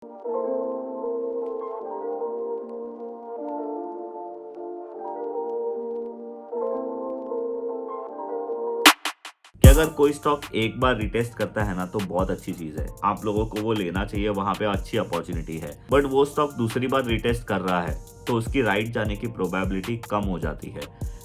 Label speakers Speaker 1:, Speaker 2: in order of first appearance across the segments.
Speaker 1: कि अगर कोई स्टॉक एक बार रिटेस्ट करता है ना तो बहुत अच्छी चीज है, आप लोगों को वो लेना चाहिए, वहां पे अच्छी अपॉर्चुनिटी है। बट वो स्टॉक दूसरी बार रिटेस्ट कर रहा है तो उसकी राइट जाने की प्रोबेबिलिटी कम हो जाती है।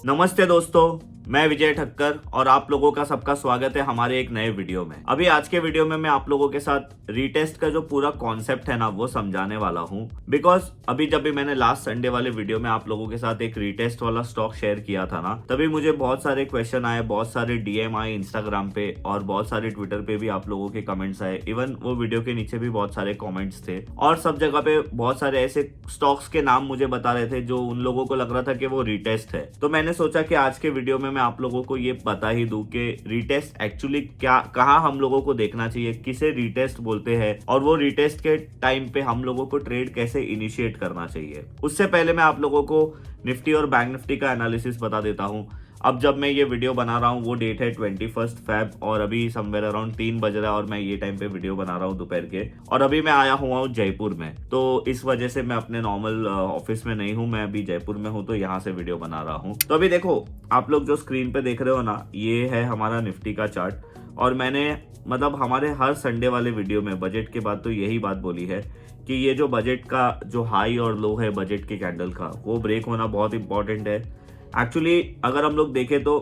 Speaker 1: नमस्ते दोस्तों, मैं विजय ठक्कर और आप लोगों का सबका स्वागत है हमारे एक नए वीडियो में। अभी आज के वीडियो में मैं आप लोगों के साथ रीटेस्ट का जो पूरा कॉन्सेप्ट है ना वो समझाने वाला हूँ। बिकॉज अभी जब भी मैंने लास्ट संडे वाले वीडियो में आप लोगों के साथ एक रीटेस्ट वाला स्टॉक शेयर किया था ना, तभी मुझे बहुत सारे क्वेश्चन आए, बहुत सारे डीएम आए इंस्टाग्राम पे और बहुत सारे ट्विटर पे भी आप लोगों के कमेंट्स आए। इवन वो वीडियो के नीचे भी बहुत सारे कॉमेंट्स थे और सब जगह पे बहुत सारे ऐसे स्टॉक्स के नाम मुझे बता रहे थे जो उन लोगों को लग रहा था कि वो रीटेस्ट है। तो मैंने सोचा कि आज के वीडियो में मैं आप लोगों को ये बता ही दूं कि रीटेस्ट एक्चुअली क्या, कहां हम लोगों को देखना चाहिए, किसे रीटेस्ट बोलते हैं और वो रीटेस्ट के टाइम पे हम लोगों को ट्रेड कैसे इनिशिएट करना चाहिए। उससे पहले मैं आप लोगों को निफ्टी और बैंक निफ्टी का एनालिसिस बता देता हूं। अब जब मैं ये वीडियो बना रहा हूँ वो डेट है 21 फेब और अभी समवेयर अराउंड 3 बज रहा है और मैं ये टाइम पे वीडियो बना रहा हूँ दोपहर के। और अभी मैं आया हुआ हूँ जयपुर में, तो इस वजह से मैं अपने नॉर्मल ऑफिस में नहीं हूँ, मैं अभी जयपुर में हूँ, तो यहाँ से वीडियो बना रहा हूँ। तो अभी देखो, आप लोग जो स्क्रीन पे देख रहे हो ना, ये है हमारा निफ्टी का चार्ट। और मैंने मतलब हमारे हर संडे वाले वीडियो में बजट के बाद तो यही बात बोली है कि ये जो बजट का जो हाई और लो है बजट के कैंडल का, वो ब्रेक होना बहुत इंपॉर्टेंट है। एक्चुअली अगर हम लोग देखें तो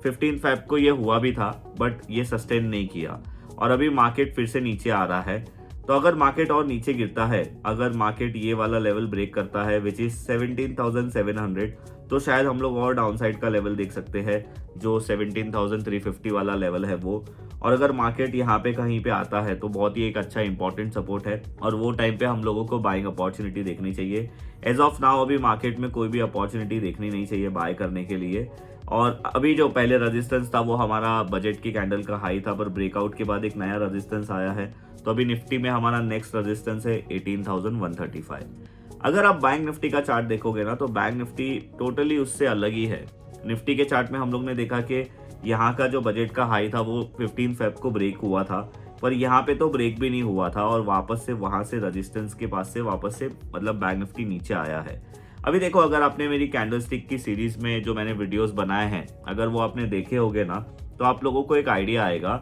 Speaker 1: 15 फेब को ये हुआ भी था बट ये सस्टेन नहीं किया और अभी मार्केट फिर से नीचे आ रहा है। तो अगर मार्केट और नीचे गिरता है, अगर मार्केट ये वाला लेवल ब्रेक करता है विच इज 17,700, तो शायद हम लोग और डाउनसाइड का लेवल देख सकते हैं जो 17,350 वाला लेवल है वो। और अगर मार्केट यहाँ पे कहीं पे आता है तो बहुत ही एक अच्छा इंपॉर्टेंट सपोर्ट है और वो टाइम पे हम लोगों को बाइंग अपॉर्चुनिटी देखनी चाहिए। एज ऑफ नाउ अभी मार्केट में कोई भी अपॉर्चुनिटी देखनी नहीं चाहिए बाय करने के लिए। और अभी जो पहले रेजिस्टेंस था वो हमारा बजट की कैंडल का हाई था, पर ब्रेकआउट के बाद एक नया रेजिस्टेंस आया है। तो अभी निफ्टी में हमारा नेक्स्ट रेजिस्टेंस है 18,135। अगर आप बैंक निफ्टी का चार्ट देखोगे ना तो बैंक निफ्टी टोटली उससे अलग ही है। निफ्टी के चार्ट में हम लोग ने देखा कि यहाँ का जो बजट का हाई था वो 15 फेब को ब्रेक हुआ था, पर यहाँ पे तो ब्रेक भी नहीं हुआ था और वापस से वहां से रेजिस्टेंस के पास से वापस से मतलब बैंक निफ्टी नीचे आया है। अभी देखो, अगर आपने मेरी कैंडलस्टिक की सीरीज में जो मैंने वीडियोस बनाए हैं अगर वो आपने देखे होंगे ना, तो आप लोगों को एक आइडिया आएगा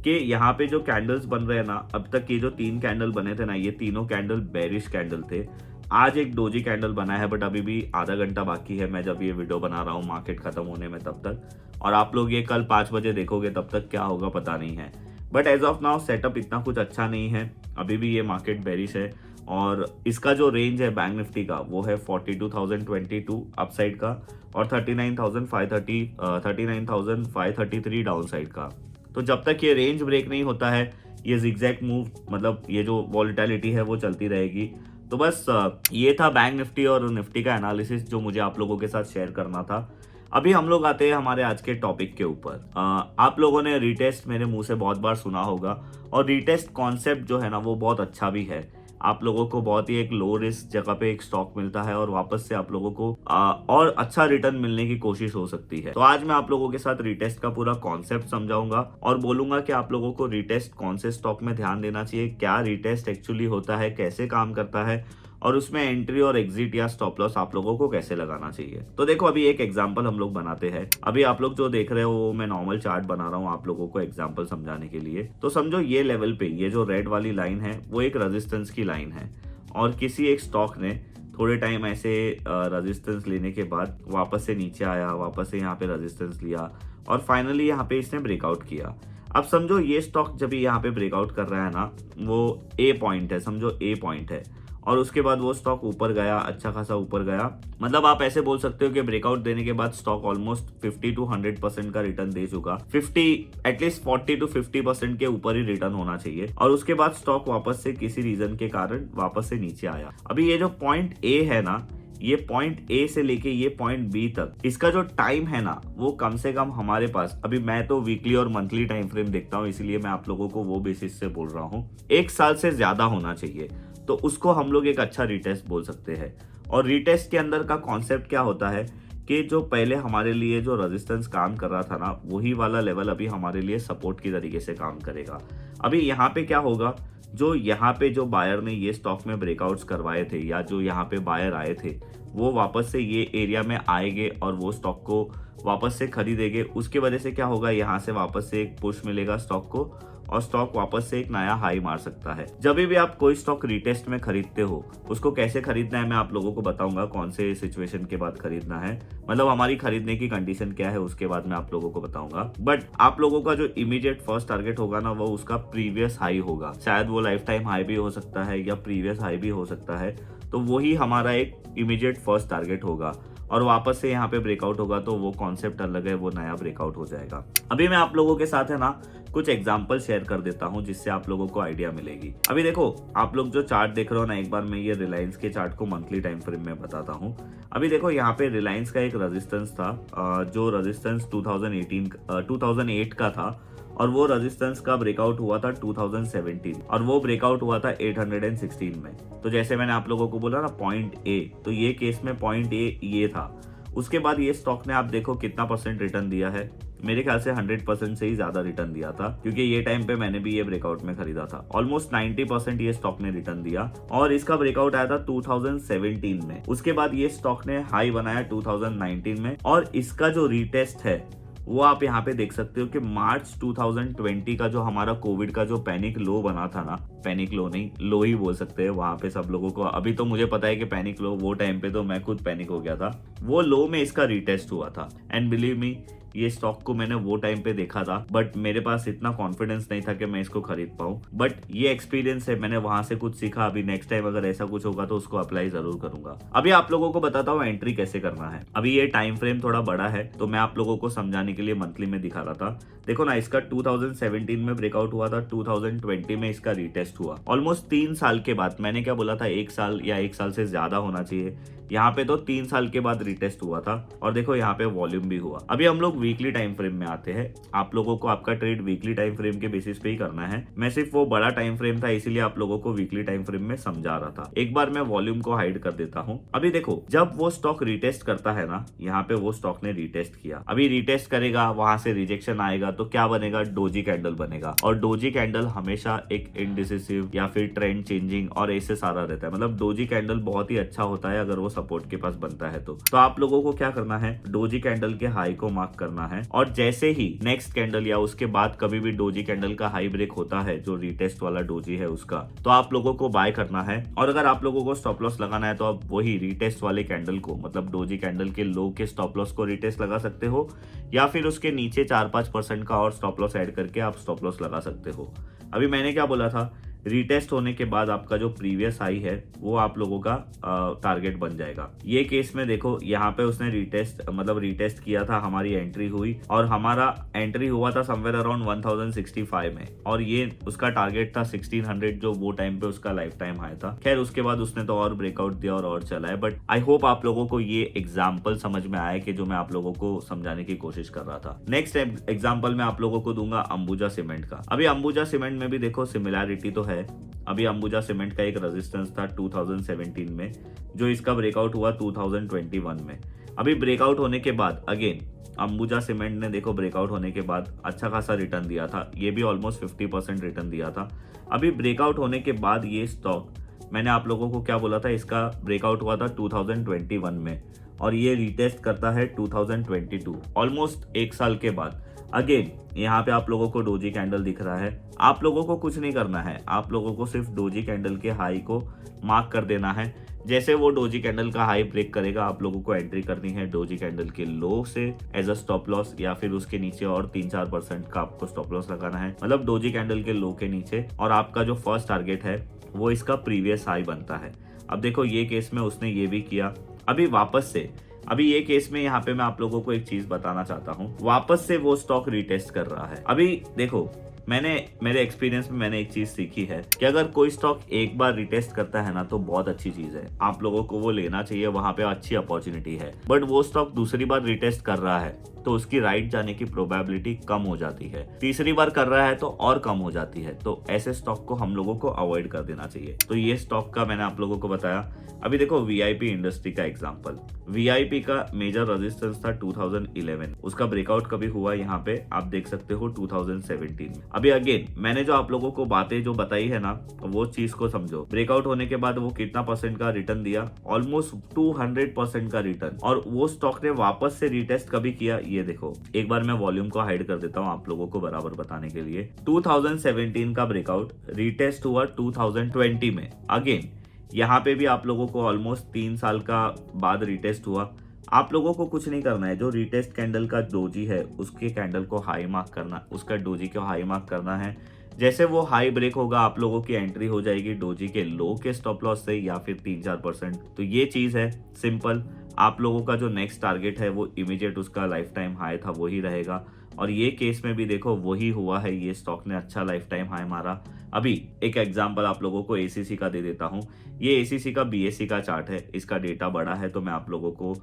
Speaker 1: कि यहाँ पे जो कैंडल्स बन रहे हैं ना, अब तक ये जो 3 कैंडल बने थे ना, ये तीनों कैंडल बेरिश कैंडल थे। आज एक डोजी कैंडल बना है बट अभी भी आधा घंटा बाकी है मैं जब ये वीडियो बना रहा हूँ मार्केट खत्म होने में तब तक। और आप लोग ये कल 5 बजे देखोगे तब तक क्या होगा पता नहीं है। But as of now setup इतना कुछ अच्छा नहीं है, अभी भी ये मार्केट बेरिश है। और इसका जो रेंज है बैंक निफ्टी का वो है 42,022 अपसाइड का और 39,533 डाउनसाइड का। तो जब तक ये रेंज ब्रेक नहीं होता है, ये जिगजैग मूव मतलब ये जो वॉलेटिलिटी है वो चलती रहेगी। तो बस ये था बैंक निफ्टी और निफ्टी का एनालिसिस जो मुझे आप लोगों के साथ शेयर करना था। अभी हम लोग आते हैं हमारे आज के टॉपिक के ऊपर। आप लोगों ने रीटेस्ट मेरे मुंह से बहुत बार सुना होगा और रीटेस्ट कॉन्सेप्ट जो है ना वो बहुत अच्छा भी है। आप लोगों को बहुत ही एक लो रिस्क जगह पे एक स्टॉक मिलता है और वापस से आप लोगों को और अच्छा रिटर्न मिलने की कोशिश हो सकती है। तो आज मैं आप लोगों के साथ रीटेस्ट का पूरा कॉन्सेप्ट समझाऊंगा और बोलूंगा कि आप लोगों को रीटेस्ट कौन से स्टॉक में ध्यान देना चाहिए, क्या रीटेस्ट एक्चुअली होता है, कैसे काम करता है और उसमें एंट्री और एग्जिट या स्टॉप लॉस आप लोगों को कैसे लगाना चाहिए। तो देखो, अभी एक एग्जांपल हम लोग बनाते हैं। अभी आप लोग जो देख रहे हो वो मैं नॉर्मल चार्ट बना रहा हूँ आप लोगों को एग्जांपल समझाने के लिए। तो समझो ये लेवल पे ये जो रेड वाली लाइन है वो एक रेजिस्टेंस की लाइन है और किसी एक स्टॉक ने थोड़े टाइम ऐसे रेजिस्टेंस लेने के बाद वापस से नीचे आया, वापस से यहाँ पे रेजिस्टेंस लिया और फाइनली यहाँ पे इसने ब्रेकआउट किया। अब समझो ये स्टॉक जब यहाँ पे ब्रेकआउट कर रहा है ना, वो ए पॉइंट है, समझो ए पॉइंट है और उसके बाद वो स्टॉक ऊपर गया, अच्छा खासा ऊपर गया। मतलब आप ऐसे बोल सकते हो कि ब्रेकआउट देने के बाद स्टॉक ऑलमोस्ट 50 to 100% का रिटर्न दे चुका। 50 एटलीस्ट 40 to 50% के ऊपर ही रिटर्न होना चाहिए और उसके बाद स्टॉक वापस से किसी रीजन के कारण वापस से नीचे आया। अभी ये जो पॉइंट ए है ना, ये पॉइंट ए से लेके ये पॉइंट बी तक इसका जो टाइम है ना वो कम से कम हमारे पास, अभी मैं तो वीकली और मंथली टाइम फ्रेम देखता हूँ इसलिए मैं आप लोगों को वो बेसिस से बोल रहा हूँ, 1 साल से ज्यादा होना चाहिए। तो उसको हम लोग एक अच्छा रीटेस्ट बोल सकते हैं। और रीटेस्ट के अंदर का कॉन्सेप्ट क्या होता है कि जो पहले हमारे लिए जो रेजिस्टेंस काम कर रहा था ना, वही वाला लेवल अभी हमारे लिए सपोर्ट की तरीके से काम करेगा। अभी यहाँ पे क्या होगा, जो यहाँ पे जो बायर ने ये स्टॉक में ब्रेकआउट्स करवाए थे या जो यहाँ पे बायर आए थे वो वापस से ये एरिया में आएंगे और वो स्टॉक को वापस से खरीदेंगे। उसके वजह से क्या होगा, यहाँ से वापस से एक पुश मिलेगा स्टॉक को और स्टॉक वापस से एक नया हाई मार सकता है। जब भी आप कोई स्टॉक रिटेस्ट में खरीदते हो उसको कैसे खरीदना है मैं आप लोगों को बताऊंगा, कौन से सिचुएशन के बाद खरीदना है, मतलब हमारी खरीदने की कंडीशन क्या है उसके बाद मैं आप लोगों को बताऊंगा। बट आप लोगों का जो इमीडिएट फर्स्ट टारगेट होगा ना वो उसका प्रीवियस हाई होगा, शायद वो लाइफ टाइम हाई भी हो सकता है या प्रीवियस हाई भी हो सकता है, तो वही हमारा एक इमीडिएट फर्स्ट टारगेट होगा और वापस से यहाँ पे ब्रेकआउट होगा तो वो कॉन्सेप्ट अलग है, वो नया ब्रेकआउट हो जाएगा। अभी मैं आप लोगों के साथ है ना कुछ एग्जांपल शेयर कर देता हूँ जिससे आप लोगों को आइडिया मिलेगी। अभी देखो आप लोग जो चार्ट देख रहे हो ना, एक बार मैं ये रिलायंस के चार्ट को मंथली टाइम फ्रेम में बताता हूँ। अभी देखो यहाँ पे रिलायंस का एक रेजिस्टेंस था जो रेजिस्टेंस 2008 का था और वो रेजिस्टेंस का ब्रेकआउट हुआ था 2017 और वो ब्रेकआउट हुआ था 816 में। तो जैसे मैंने आप लोगों को बोला ना पॉइंट ए, तो ये केस में पॉइंट ए ये था। उसके बाद ये स्टॉक ने आप देखो कितना परसेंट रिटर्न दिया है, मेरे ख्याल से 100% से ही ज्यादा रिटर्न दिया था क्योंकि ये टाइम पे मैंने भी ये ब्रेकआउट में खरीदा था। ऑलमोस्ट 90% ये स्टॉक ने रिटर्न दिया और इसका ब्रेकआउट आया था 2017 में। उसके बाद ये स्टॉक ने हाई बनाया 2019 में और इसका जो रीटेस्ट है वो आप यहाँ पे देख सकते हो कि मार्च 2020 का जो हमारा कोविड का जो पैनिक लो बना था ना, पैनिक लो नहीं लो ही बोल सकते हैं, वहां पे सब लोगों को अभी तो मुझे पता है कि पैनिक लो, वो टाइम पे तो मैं खुद पैनिक हो गया था। वो लो में इसका रीटेस्ट हुआ था एंड बिलीव मी ये स्टॉक को मैंने वो टाइम पे देखा था बट मेरे पास इतना कॉन्फिडेंस नहीं था कि मैं इसको खरीद पाऊं। बट ये एक्सपीरियंस है, मैंने वहां से कुछ सीखा। अभी नेक्स्ट टाइम अगर ऐसा कुछ होगा तो उसको अप्लाई जरूर करूंगा। अभी आप लोगों को बताता हूँ एंट्री कैसे करना है। अभी ये टाइम फ्रेम थोड़ा बड़ा है तो मैं आप लोगों को समझाने के लिए मंथली में दिखा रहा था। देखो ना इसका 2017 में ब्रेकआउट हुआ था, 2020 में इसका रीटेस्ट हुआ। ऑलमोस्ट 3 साल के बाद, मैंने क्या बोला था 1 साल या 1 साल से ज्यादा होना चाहिए, यहाँ पे तो 3 साल के बाद रीटेस्ट हुआ था और देखो यहाँ पे वॉल्यूम भी हुआ। अभी हम लोग वीकली टाइम फ्रेम में आते हैं। आप लोगों को आपका ट्रेड वीकली टाइम फ्रेम के बेसिस पे ही करना है। मैं सिर्फ वो बड़ा टाइम फ्रेम था इसीलिए आप लोगों को वीकली टाइम फ्रेम में समझा रहा था। एक बार मैं वॉल्यूम को हाइड कर देता हूँ। अभी देखो जब वो स्टॉक रिटेस्ट करता है ना, यहाँ पे वो स्टॉक ने रिटेस्ट किया, अभी रिटेस्ट करेगा, वहां से रिजेक्शन आएगा तो क्या बनेगा, डोजी कैंडल बनेगा। और डोजी कैंडल हमेशा एक इनडिसिसिव या फिर ट्रेंड चेंजिंग और ऐसे सारा रहता है। मतलब डोजी कैंडल बहुत ही अच्छा होता है अगर वो सपोर्ट के पास बनता है तो आप लोगों को क्या करना है, डोजी कैंडल के हाई को मार्क करना है और जैसे ही नेक्स्ट कैंडल या उसके बाद कभी भी डोजी कैंडल का हाई ब्रेक होता है, जो रिटेस्ट वाला डोजी है उसका, तो आप लोगों को बाय करना है। और अगर आप लोगों को स्टॉप लॉस लगाना है तो आप वही रिटेस्ट वाले कैंडल को, मतलब डोजी कैंडल के लो के स्टॉप लॉस को रिटेस्ट लगा सकते हो या फिर उसके नीचे 4-5% का और स्टॉप लॉस ऐड करके आप स्टॉप लॉस लगा सकते हो। अभी मैंने क्या बोला था, रिटेस्ट होने के बाद आपका जो प्रीवियस हाई है वो आप लोगों का टारगेट बन जाएगा। ये केस में देखो यहाँ पे उसने रिटेस्ट किया था, हमारी एंट्री हुई और हमारा एंट्री हुआ था समवेयर अराउंड 1065 में और ये उसका टारगेट था 1600 जो वो टाइम पे उसका लाइफ टाइम हाई था। खैर उसके बाद उसने तो और ब्रेकआउट दिया और चला है। बट आई होप आप लोगों को ये एग्जाम्पल समझ में आया कि जो मैं आप लोगों को समझाने की कोशिश कर रहा था। नेक्स्ट एग्जाम्पल मैं आप लोगों को दूंगा अंबुजा सीमेंट का। अभी अंबुजा सीमेंट में भी देखो सिमिलैरिटी तो है। अभी अंबुजा सीमेंट का एक रेजिस्टेंस था 2017 में जो इसका ब्रेकआउट हुआ 2021 में। अभी ब्रेकआउट होने के बाद अगेन अंबुजा सीमेंट ने देखो ब्रेकआउट होने के बाद अच्छा खासा रिटर्न दिया था, ये भी ऑलमोस्ट 50% रिटर्न दिया था। अभी ब्रेकआउट होने के बाद ये स्टॉक, मैंने आप लोगों को क्या बोला था, इसका ब्रेकआउट हुआ था 2021 में और ये रिटेस्ट करता है 2022, ऑलमोस्ट 1 साल के बाद। अगेन यहाँ पे आप लोगों को डोजी कैंडल दिख रहा है। आप लोगों को कुछ नहीं करना है, आप लोगों को सिर्फ डोजी कैंडल के हाई को मार्क कर देना है। जैसे वो डोजी कैंडल का हाई ब्रेक करेगा आप लोगों को एंट्री करनी है डोजी कैंडल के लो से एज अ स्टॉप लॉस या फिर उसके नीचे और 3-4% का आपको स्टॉप लॉस लगाना है, मतलब डोजी कैंडल के लो के नीचे। और आपका जो फर्स्ट टारगेट है वो इसका प्रीवियस हाई बनता है। अब देखो ये केस में उसने ये भी किया। अभी वापस से अभी ये केस में यहाँ पे मैं आप लोगों को एक चीज बताना चाहता हूँ, वापस से वो स्टॉक रिटेस्ट कर रहा है। अभी देखो मेरे एक्सपीरियंस में मैंने एक चीज सीखी है कि अगर कोई स्टॉक एक बार रिटेस्ट करता है ना तो बहुत अच्छी चीज है, आप लोगों को वो लेना चाहिए, वहां पे अच्छी अपॉर्चुनिटी है। बट वो स्टॉक दूसरी बार रिटेस्ट कर रहा है तो उसकी राइट जाने की प्रोबेबिलिटी कम हो जाती है। तीसरी बार कर रहा है तो और कम हो जाती है। तो ऐसे स्टॉक को हम लोगों को अवॉइड कर देना चाहिए। तो ये स्टॉक का मैंने आप लोगों को बताया। अभी देखो वीआईपी इंडस्ट्री का एग्जांपल। वीआईपी का मेजर रेजिस्टेंस था 2011, उसका ब्रेकआउट कभी हुआ यहाँ पे आप देख सकते हो 2017 में। अभी अगेन मैंने जो आप लोगों को बातें जो बताई है ना, वो चीज को समझो। ब्रेकआउट होने के बाद वो कितना परसेंट का रिटर्न दिया? ऑलमोस्ट 200% का रिटर्न। और वो स्टॉक ने वापस से रिटेस्ट कभी किया, ये देखो। एक बार मैं वॉल्यूम को हाइड कर देता हूँ आप लोगों को बराबर बताने के लिए। 2017 का ब्रेकआउट रिटेस्ट हुआ 2020 में। अगेन यहाँ पे भी आप लोगों को ऑलमोस्ट 3 साल का बाद रिटेस्ट हुआ। आप लोगों को कुछ नहीं करना है, जो रिटेस्ट कैंडल का डोजी है उसके कैंडल को हाई मार्क करना, उसका डोजी को हाई मार्क करना है। जैसे वो हाई ब्रेक होगा आप लोगों की एंट्री हो जाएगी डोजी के लो के स्टॉप लॉस से या फिर 3-4%। तो ये चीज है सिंपल। आप लोगों का जो नेक्स्ट टारगेट है वो इमीडिएट उसका लाइफ टाइम हाई था वही रहेगा। और ये केस में भी देखो वही हुआ है, ये स्टॉक ने अच्छा लाइफ टाइम हाई मारा। अभी एक एग्जांपल आप लोगों को एसीसी का दे देता हूं। ये एसीसी का बीएससी का चार्ट है, इसका डेटा बड़ा है तो मैं आप लोगों को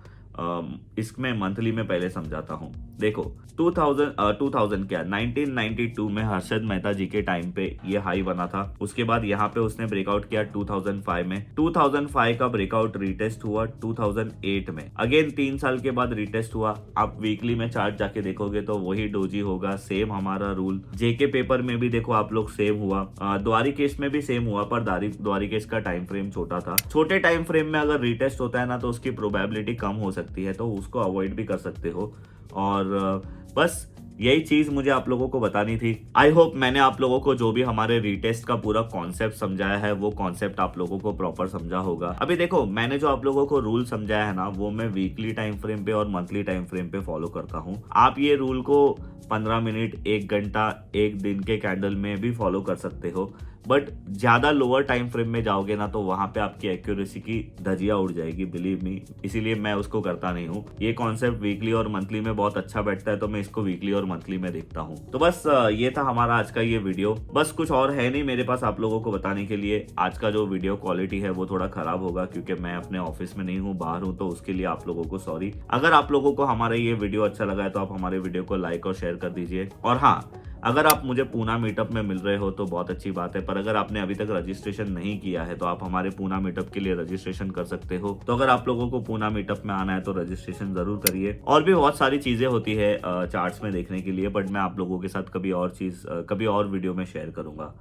Speaker 1: इसमें मंथली में पहले समझाता हूं। देखो 2000 क्या 1992 में हर्षद मेहता जी के टाइम पे ये हाई बना था। उसके बाद यहाँ पे उसने ब्रेकआउट किया 2005 में। 2005 का ब्रेकआउट रिटेस्ट हुआ 2008 में। अगेन 3 साल के बाद रिटेस्ट हुआ। आप वीकली में चार्ट जाके देखोगे तो वही डोजी होगा। सेम हमारा रूल जेके पेपर में भी देखो आप लोग सेम हुआ। द्वारिकेश में भी सेम हुआ, पर द्वारिकेश का टाइम फ्रेम छोटा था। छोटे टाइम फ्रेम में अगर रिटेस्ट होता है ना तो उसकी प्रोबेबिलिटी कम हो सकती है, तो उसको अवॉइड भी कर सकते हो। और बस यही चीज मुझे आप लोगों को बतानी थी। आई होप मैंने आप लोगों को जो भी हमारे रीटेस्ट का पूरा कॉन्सेप्ट समझाया है वो कॉन्सेप्ट आप लोगों को प्रॉपर समझा होगा। अभी देखो मैंने जो आप लोगों को रूल समझाया है ना वो मैं वीकली टाइम फ्रेम पे और मंथली टाइम फ्रेम पे फॉलो करता हूँ। आप ये रूल को 15 मिनट, 1 घंटा, 1 दिन के कैंडल में भी फॉलो कर सकते हो। बट ज्यादा लोअर टाइम फ्रेम में जाओगे ना तो वहां पे आपकी एक्यूरेसी की धजिया उड़ जाएगी, बिलीव मी। इसीलिए मैं उसको करता नहीं हूँ। ये कॉन्सेप्ट वीकली और मंथली में बहुत अच्छा बैठता है तो मैं इसको वीकली और मंथली में देखता हूँ। तो बस ये था हमारा आज का ये वीडियो। बस कुछ और है नहीं मेरे पास आप लोगों को बताने के लिए। आज का जो वीडियो क्वालिटी है वो थोड़ा खराब होगा क्योंकि मैं अपने ऑफिस में नहीं हूँ, बाहर हूँ, तो उसके लिए आप लोगों को सॉरी। अगर आप लोगों को हमारा ये वीडियो अच्छा लगा है तो आप हमारे वीडियो को लाइक और शेयर कर दीजिए। और हाँ, अगर आप मुझे पूना मीटअप में मिल रहे हो तो बहुत अच्छी बात है, पर अगर आपने अभी तक रजिस्ट्रेशन नहीं किया है तो आप हमारे पूना मीटअप के लिए रजिस्ट्रेशन कर सकते हो। तो अगर आप लोगों को पूना मीटअप में आना है तो रजिस्ट्रेशन जरूर करिए। और भी बहुत सारी चीजें होती है चार्ट्स में देखने के लिए, बट मैं आप लोगों के साथ कभी और वीडियो में शेयर करूंगा।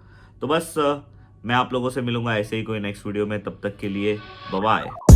Speaker 1: तो बस मैं आप लोगों से मिलूंगा ऐसे ही कोई नेक्स्ट वीडियो में। तब तक के लिए बाय बाय।